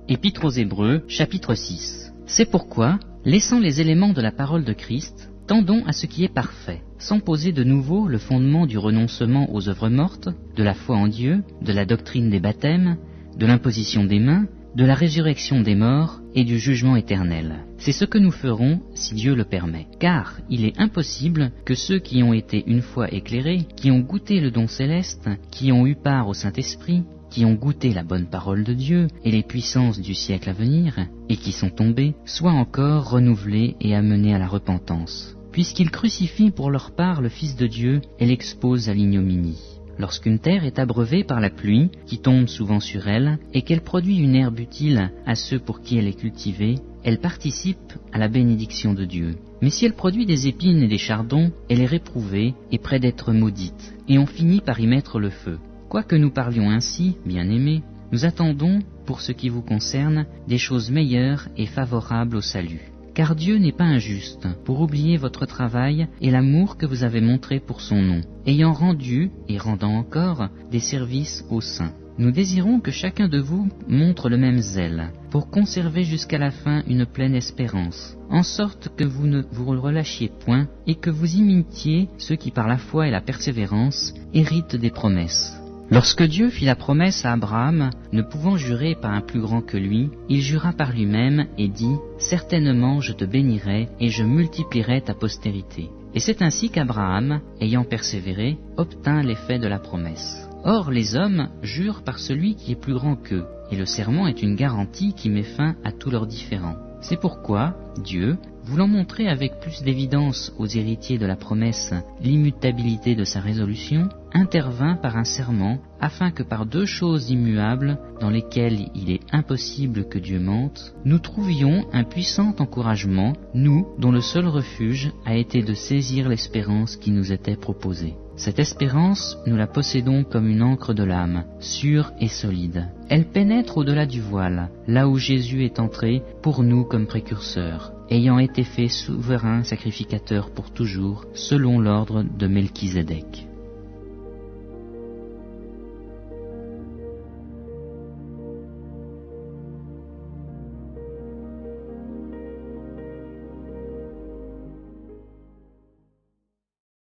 Épître aux Hébreux, chapitre 6. C'est pourquoi, laissant les éléments de la parole de Christ, tendons à ce qui est parfait, sans poser de nouveau le fondement du renoncement aux œuvres mortes, de la foi en Dieu, de la doctrine des baptêmes, de l'imposition des mains, de la résurrection des morts et du jugement éternel. C'est ce que nous ferons si Dieu le permet. Car il est impossible que ceux qui ont été une fois éclairés, qui ont goûté le don céleste, qui ont eu part au Saint-Esprit, qui ont goûté la bonne parole de Dieu et les puissances du siècle à venir, et qui sont tombés, soient encore renouvelés et amenés à la repentance, puisqu'ils crucifient pour leur part le Fils de Dieu et l'exposent à l'ignominie. Lorsqu'une terre est abreuvée par la pluie, qui tombe souvent sur elle, et qu'elle produit une herbe utile à ceux pour qui elle est cultivée, elle participe à la bénédiction de Dieu. Mais si elle produit des épines et des chardons, elle est réprouvée et près d'être maudite, et on finit par y mettre le feu. Quoique nous parlions ainsi, bien-aimés, nous attendons, pour ce qui vous concerne, des choses meilleures et favorables au salut. Car Dieu n'est pas injuste pour oublier votre travail et l'amour que vous avez montré pour son nom, ayant rendu, et rendant encore, des services aux saints. Nous désirons que chacun de vous montre le même zèle, pour conserver jusqu'à la fin une pleine espérance, en sorte que vous ne vous relâchiez point, et que vous imitiez ceux qui par la foi et la persévérance héritent des promesses. Lorsque Dieu fit la promesse à Abraham, ne pouvant jurer par un plus grand que lui, il jura par lui-même et dit « Certainement je te bénirai et je multiplierai ta postérité. » Et c'est ainsi qu'Abraham, ayant persévéré, obtint l'effet de la promesse. Or les hommes jurent par celui qui est plus grand qu'eux, et le serment est une garantie qui met fin à tous leurs différends. C'est pourquoi Dieu, voulant montrer avec plus d'évidence aux héritiers de la promesse l'immutabilité de sa résolution, intervint par un serment, afin que par deux choses immuables, dans lesquelles il est impossible que Dieu mente, nous trouvions un puissant encouragement, nous, dont le seul refuge a été de saisir l'espérance qui nous était proposée. Cette espérance, nous la possédons comme une ancre de l'âme, sûre et solide. Elle pénètre au-delà du voile, là où Jésus est entré pour nous comme précurseur, ayant été fait souverain sacrificateur pour toujours, selon l'ordre de Melchizedek.